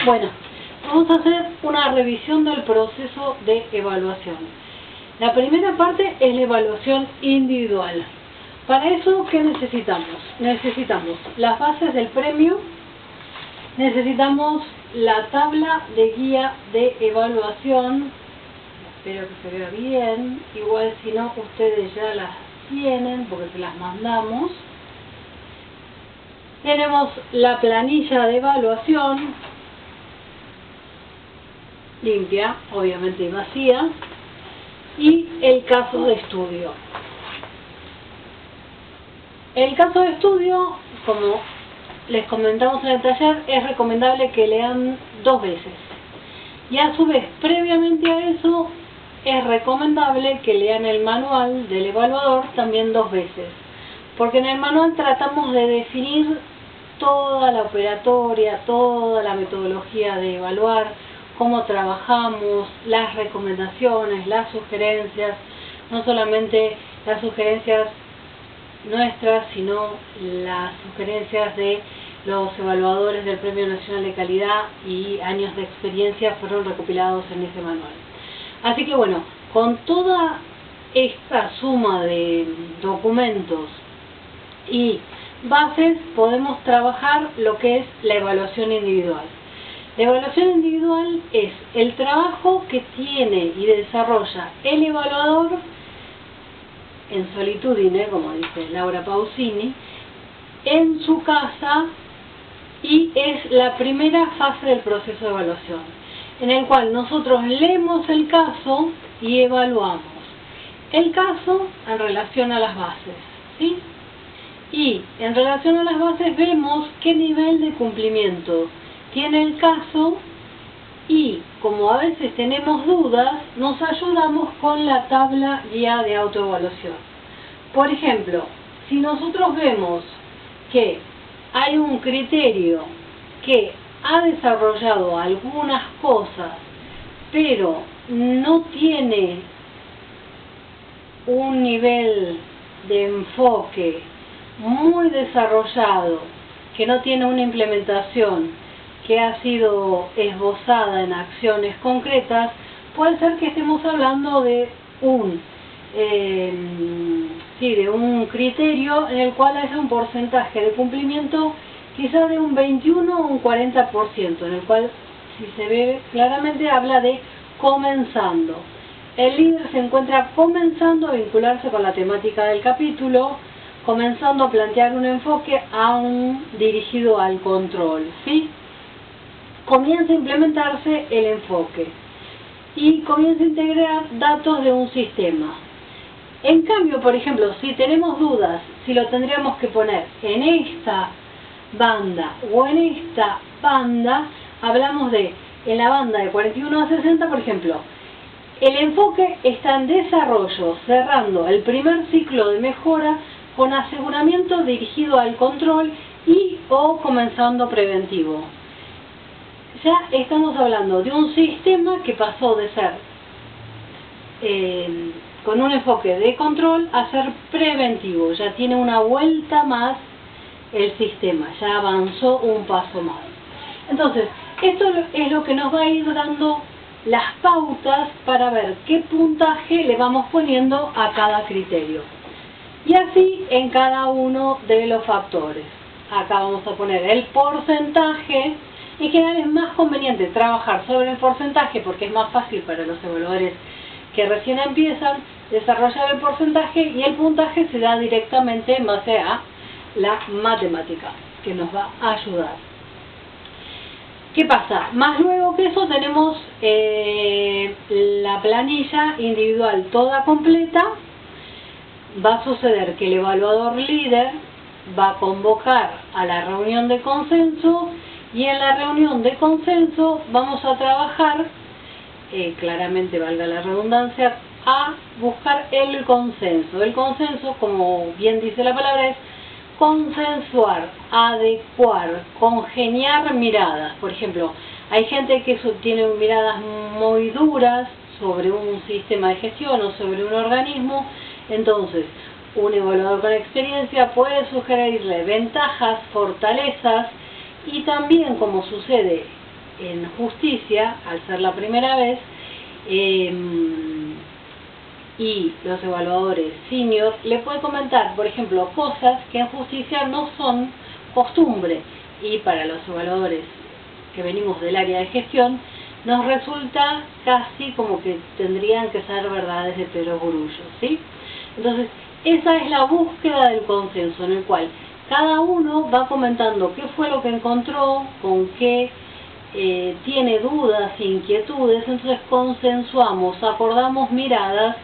Bueno, vamos a hacer una revisión del proceso de evaluación. La primera parte es la evaluación individual. Para eso, ¿qué necesitamos? Necesitamos las bases del premio, necesitamos la tabla de guía de evaluación, espero que se vea bien, igual si no ustedes ya las tienen porque se las mandamos. Tenemos la planilla de evaluación, limpia, obviamente y vacía, y el caso de estudio. El caso de estudio, como les comentamos en el taller, es recomendable que lean 2 veces. Y a su vez, previamente a eso, es recomendable que lean el manual del evaluador también 2 veces. Porque en el manual tratamos de definir toda la operatoria, toda la metodología de evaluar, cómo trabajamos, las recomendaciones, las sugerencias, no solamente las sugerencias nuestras, sino las sugerencias de los evaluadores del Premio Nacional de Calidad y años de experiencia fueron recopilados en ese manual. Así que bueno, con toda esta suma de documentos y bases podemos trabajar lo que es la evaluación individual. La evaluación individual es el trabajo que tiene y desarrolla el evaluador en solitudine, como dice Laura Pausini, en su casa, y es la primera fase del proceso de evaluación, en el cual nosotros leemos el caso y evaluamos el caso en relación a las bases, ¿sí? Y en relación a las bases vemos qué nivel de cumplimiento tiene el caso, y como a veces tenemos dudas, nos ayudamos con la tabla guía de autoevaluación. Por ejemplo, si nosotros vemos que hay un criterio que ha desarrollado algunas cosas, pero no tiene un nivel de enfoque muy desarrollado, que no tiene una implementación que ha sido esbozada en acciones concretas, puede ser que estemos hablando de un criterio en el cual haya un porcentaje de cumplimiento quizá de un 21 o un 40%, en el cual, si se ve claramente, habla de comenzando. El líder se encuentra comenzando a vincularse con la temática del capítulo, comenzando a plantear un enfoque aún dirigido al control, ¿sí? Comienza a implementarse el enfoque y comienza a integrar datos de un sistema. En cambio, por ejemplo, si tenemos dudas si lo tendríamos que poner en esta banda o en esta banda, hablamos de en la banda de 41 a 60, por ejemplo, el enfoque está en desarrollo, cerrando el primer ciclo de mejora con aseguramiento dirigido al control y o comenzando preventivo. Ya estamos hablando de un sistema que pasó de ser con un enfoque de control a ser preventivo. Ya tiene una vuelta más el sistema, ya avanzó un paso más. Entonces, esto es lo que nos va a ir dando las pautas para ver qué puntaje le vamos poniendo a cada criterio. Y así en cada uno de los factores. Acá vamos a poner el porcentaje. En general es más conveniente trabajar sobre el porcentaje porque es más fácil para los evaluadores que recién empiezan desarrollar el porcentaje, y el puntaje se da directamente en base a la matemática, que nos va a ayudar. ¿Qué pasa? Más luego que eso tenemos la planilla individual toda completa. Va a suceder que el evaluador líder va a convocar a la reunión de consenso, y en la reunión de consenso vamos a trabajar, claramente valga la redundancia, a buscar el consenso. El consenso, como bien dice la palabra, es consensuar, adecuar, congeniar miradas. Por ejemplo, hay gente que tiene miradas muy duras sobre un sistema de gestión o sobre un organismo. Entonces, un evaluador con experiencia puede sugerirle ventajas, fortalezas, y también, como sucede en justicia, al ser la primera vez, y los evaluadores senior, le puede comentar, por ejemplo, cosas que en justicia no son costumbre, y para los evaluadores que venimos del área de gestión, nos resulta casi como que tendrían que ser verdades de perogrullo, ¿sí? Entonces, esa es la búsqueda del consenso, en el cual cada uno va comentando qué fue lo que encontró, con qué tiene dudas, inquietudes, entonces consensuamos, acordamos miradas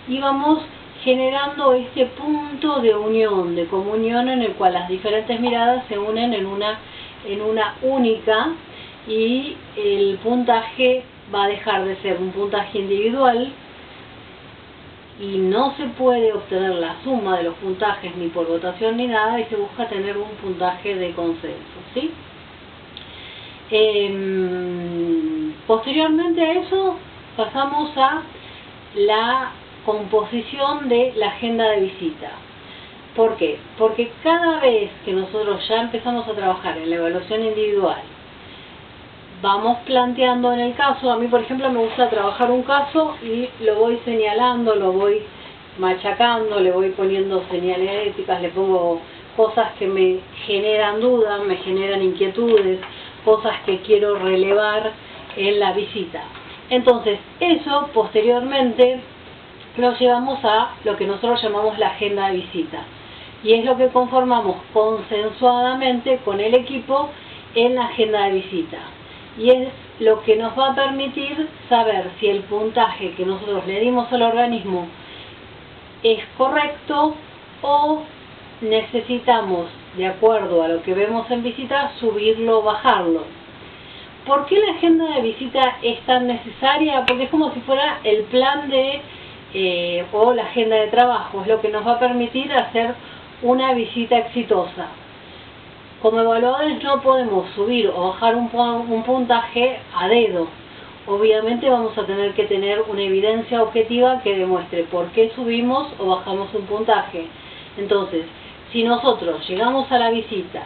y vamos generando este punto de unión, de comunión, en el cual las diferentes miradas se unen en una única, y el puntaje va a dejar de ser un puntaje individual y no se puede obtener la suma de los puntajes ni por votación ni nada, y se busca tener un puntaje de consenso, ¿sí? Posteriormente a eso pasamos a la composición de la agenda de visita. ¿Por qué? Porque cada vez que nosotros ya empezamos a trabajar en la evaluación individual, vamos planteando en el caso. A mí, por ejemplo, me gusta trabajar un caso y lo voy señalando, lo voy machacando, le voy poniendo señaléticas, le pongo cosas que me generan dudas, me generan inquietudes, cosas que quiero relevar en la visita. Entonces, eso posteriormente lo llevamos a lo que nosotros llamamos la agenda de visita, y es lo que conformamos consensuadamente con el equipo en la agenda de visita, y es lo que nos va a permitir saber si el puntaje que nosotros le dimos al organismo es correcto o necesitamos, de acuerdo a lo que vemos en visita, subirlo o bajarlo. ¿Por qué la agenda de visita es tan necesaria? Porque es como si fuera el plan de o la agenda de trabajo, es lo que nos va a permitir hacer una visita exitosa. Como evaluadores no podemos subir o bajar un puntaje a dedo. Obviamente vamos a tener que tener una evidencia objetiva que demuestre por qué subimos o bajamos un puntaje. Entonces, si nosotros llegamos a la visita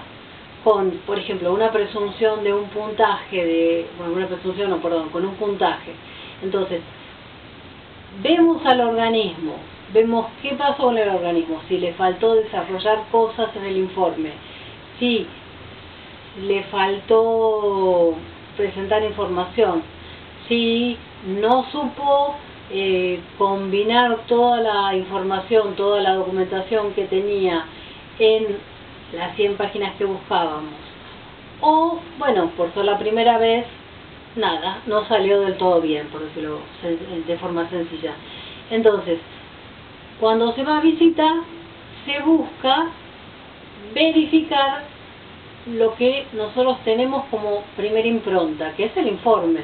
con, por ejemplo, una presunción de un puntaje, con un puntaje, entonces vemos al organismo, vemos qué pasó con el organismo, si le faltó desarrollar cosas en el informe, si le faltó presentar información, si no supo combinar toda la información, toda la documentación que tenía en las 100 páginas que buscábamos, o bueno, por ser la primera vez, nada, no salió del todo bien, por decirlo de forma sencilla. Entonces, cuando se va a visita, se busca verificar lo que nosotros tenemos como primera impronta, que es el informe,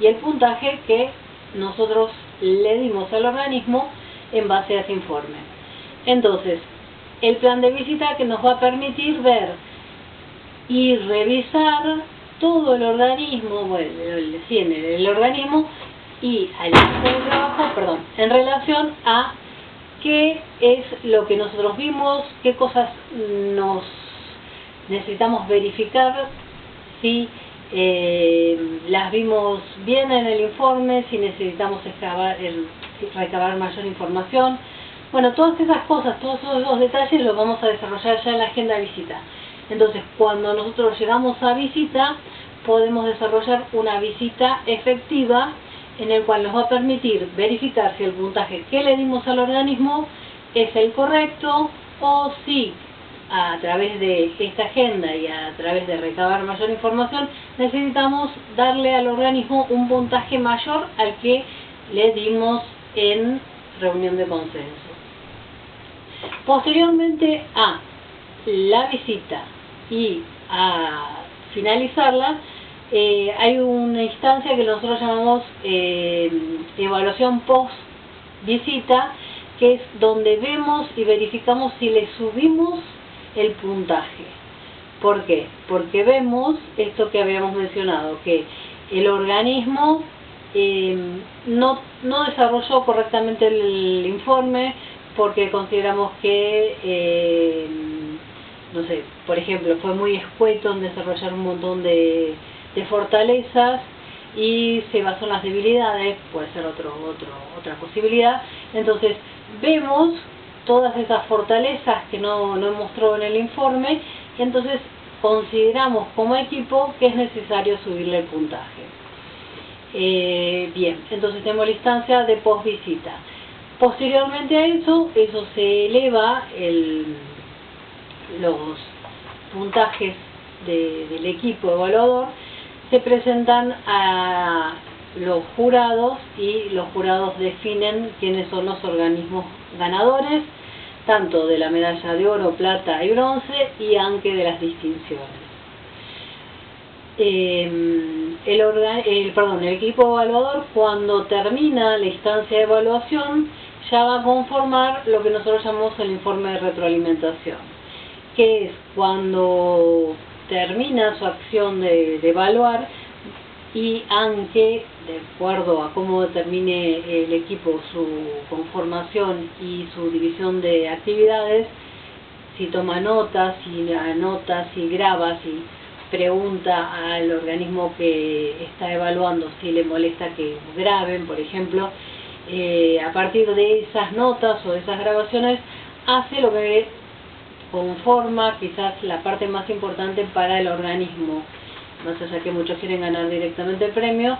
y el puntaje que nosotros le dimos al organismo en base a ese informe. Entonces, el plan de visita que nos va a permitir ver y revisar todo el organismo, bueno, el organismo y al equipo de trabajo, en relación a qué es lo que nosotros vimos, qué cosas nos necesitamos verificar, si las vimos bien en el informe, si necesitamos recabar mayor información. Bueno, todas esas cosas, todos esos detalles los vamos a desarrollar ya en la agenda de visita. Entonces, cuando nosotros llegamos a visita, podemos desarrollar una visita efectiva en el cual nos va a permitir verificar si el puntaje que le dimos al organismo es el correcto, o si a través de esta agenda y a través de recabar mayor información necesitamos darle al organismo un puntaje mayor al que le dimos en reunión de consenso. Posteriormente a la visita y a finalizarla, hay una instancia que nosotros llamamos evaluación post visita, que es donde vemos y verificamos si le subimos el puntaje. ¿Por qué? Porque vemos esto que habíamos mencionado, que el organismo no desarrolló correctamente el informe, porque consideramos que, no sé, por ejemplo, fue muy escueto en desarrollar un montón de fortalezas y se basó en las debilidades, puede ser otra posibilidad. Entonces vemos todas esas fortalezas que no mostró en el informe y entonces consideramos como equipo que es necesario subirle el puntaje. Bien, entonces tenemos la instancia de post visita. Posteriormente a eso se eleva los puntajes del equipo evaluador, se presentan a los jurados y los jurados definen quiénes son los organismos ganadores, tanto de la medalla de oro, plata y bronce, y aunque de las distinciones. El equipo evaluador, cuando termina la instancia de evaluación, ya va a conformar lo que nosotros llamamos el informe de retroalimentación, que es cuando termina su acción de evaluar, y aunque de acuerdo a cómo determine el equipo su conformación y su división de actividades, si toma notas, si anota, si graba, si pregunta al organismo que está evaluando si le molesta que graben, por ejemplo, a partir de esas notas o de esas grabaciones hace lo que conforma quizás la parte más importante para el organismo, más allá que muchos quieren ganar directamente el premio,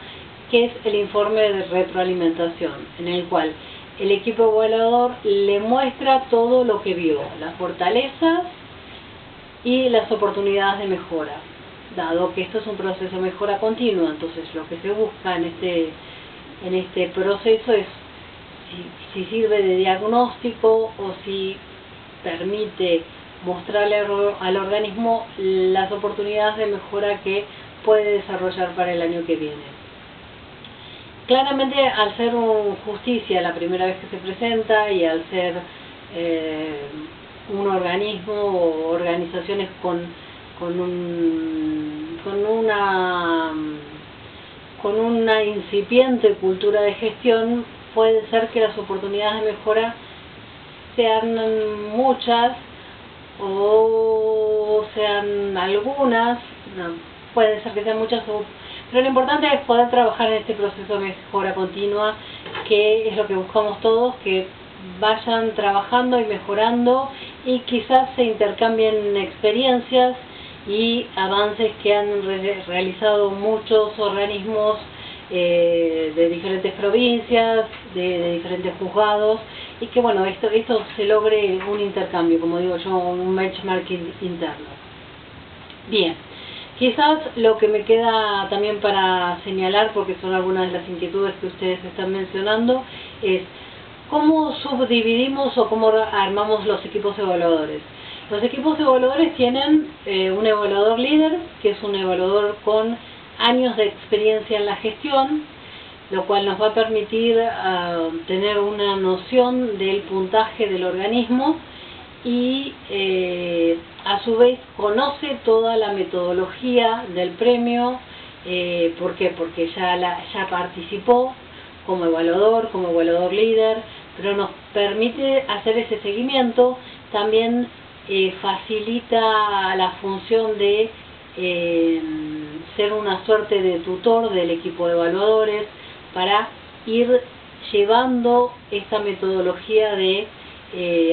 que es el informe de retroalimentación, en el cual el equipo evaluador le muestra todo lo que vio, las fortalezas y las oportunidades de mejora, dado que esto es un proceso de mejora continua. Entonces lo que se busca en este proceso es si sirve de diagnóstico o si permite mostrarle al organismo las oportunidades de mejora que puede desarrollar para el año que viene. Claramente, al ser justicia la primera vez que se presenta y al ser un organismo o organizaciones con una incipiente cultura de gestión, puede ser que las oportunidades de mejora sean muchas o sean algunas, no, puede ser que sean muchas, pero lo importante es poder trabajar en este proceso de mejora continua, que es lo que buscamos todos, que vayan trabajando y mejorando y quizás se intercambien experiencias y avances que han realizado muchos organismos de diferentes provincias, de diferentes juzgados, y que bueno, esto se logre un intercambio, como digo yo, un benchmarking interno. Bien, quizás lo que me queda también para señalar, porque son algunas de las inquietudes que ustedes están mencionando, es cómo subdividimos o cómo armamos los equipos evaluadores. Los equipos evaluadores tienen un evaluador líder, que es un evaluador con años de experiencia en la gestión, lo cual nos va a permitir tener una noción del puntaje del organismo y a su vez conoce toda la metodología del premio. ¿Por qué? Porque ya participó como evaluador líder, pero nos permite hacer ese seguimiento. También facilita la función de ser una suerte de tutor del equipo de evaluadores para ir llevando esta metodología de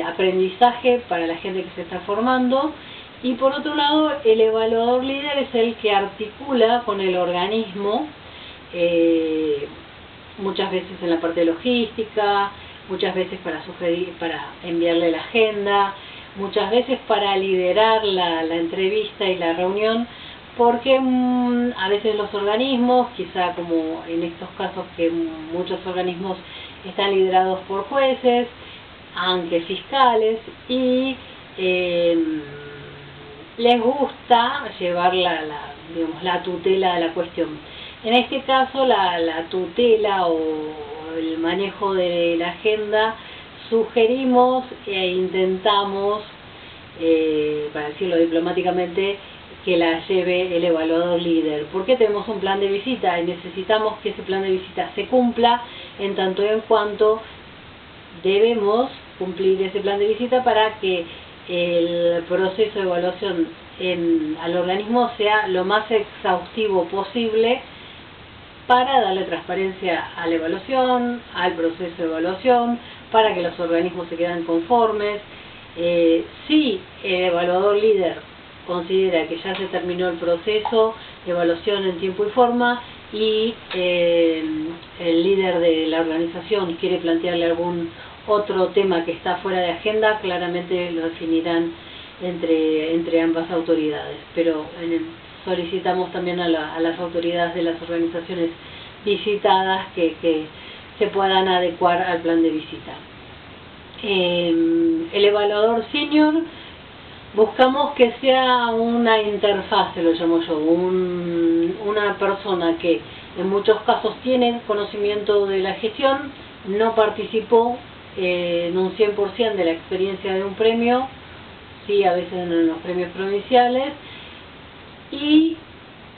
aprendizaje para la gente que se está formando. Y por otro lado, el evaluador líder es el que articula con el organismo, muchas veces en la parte logística, muchas veces para enviarle la agenda, muchas veces para liderar la entrevista y la reunión, porque a veces los organismos, quizá como en estos casos que muchos organismos están liderados por jueces, aunque fiscales, y les gusta llevar la tutela de la cuestión. En este caso la tutela o el manejo de la agenda sugerimos e intentamos, para decirlo diplomáticamente, que la lleve el evaluador líder, porque tenemos un plan de visita y necesitamos que ese plan de visita se cumpla, en tanto y en cuanto debemos cumplir ese plan de visita para que el proceso de evaluación al organismo sea lo más exhaustivo posible para darle transparencia a la evaluación, al proceso de evaluación, para que los organismos se queden conformes. Si el evaluador líder considera que ya se terminó el proceso de evaluación en tiempo y forma y el líder de la organización quiere plantearle algún otro tema que está fuera de agenda, claramente lo definirán entre ambas autoridades, pero solicitamos también a las autoridades de las organizaciones visitadas que se puedan adecuar al plan de visita. El evaluador senior buscamos que sea una interfaz, lo llamo yo, una persona que en muchos casos tiene conocimiento de la gestión, no participó en un 100% de la experiencia de un premio, sí, a veces en los premios provinciales, y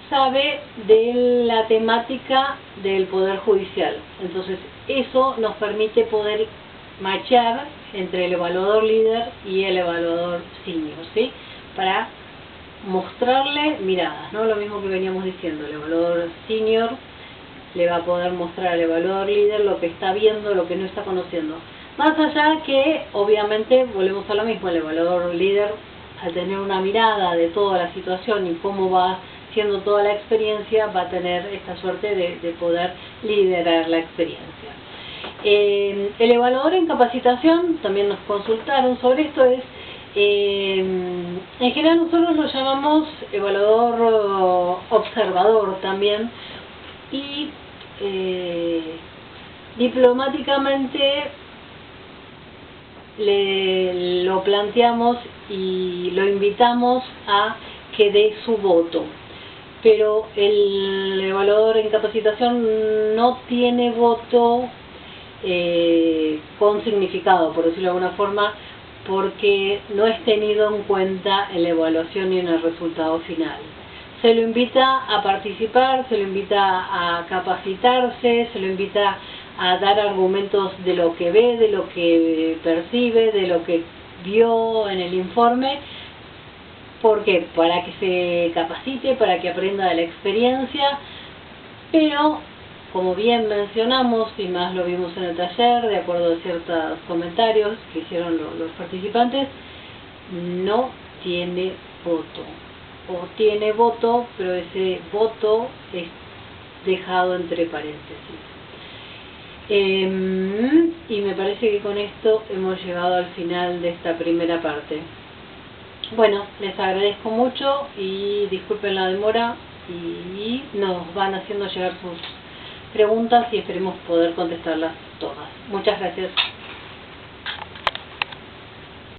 sabe de la temática del Poder Judicial. Entonces eso nos permite poder matchar entre el evaluador líder y el evaluador senior, ¿sí? Para mostrarle miradas, ¿no? Lo mismo que veníamos diciendo, el evaluador senior le va a poder mostrar al evaluador líder lo que está viendo, lo que no está conociendo. Más allá que, obviamente, volvemos a lo mismo, el evaluador líder, al tener una mirada de toda la situación y cómo va siendo toda la experiencia, va a tener esta suerte de poder liderar la experiencia. El evaluador en capacitación, también nos consultaron sobre esto, en general nosotros lo llamamos evaluador observador también, y diplomáticamente lo planteamos y lo invitamos a que dé su voto, pero el evaluador en capacitación no tiene voto con significado, por decirlo de alguna forma, porque no es tenido en cuenta en la evaluación y en el resultado final. Se lo invita a participar, se lo invita a capacitarse, se lo invita a dar argumentos de lo que ve, de lo que percibe, de lo que vio en el informe. ¿Por qué? Para que se capacite, para que aprenda de la experiencia, pero como bien mencionamos, y más lo vimos en el taller, de acuerdo a ciertos comentarios que hicieron los participantes, no tiene voto. O tiene voto, pero ese voto es dejado entre paréntesis. Y me parece que con esto hemos llegado al final de esta primera parte. Bueno, les agradezco mucho y disculpen la demora, y nos van haciendo llegar sus preguntas y esperemos poder contestarlas todas. Muchas gracias.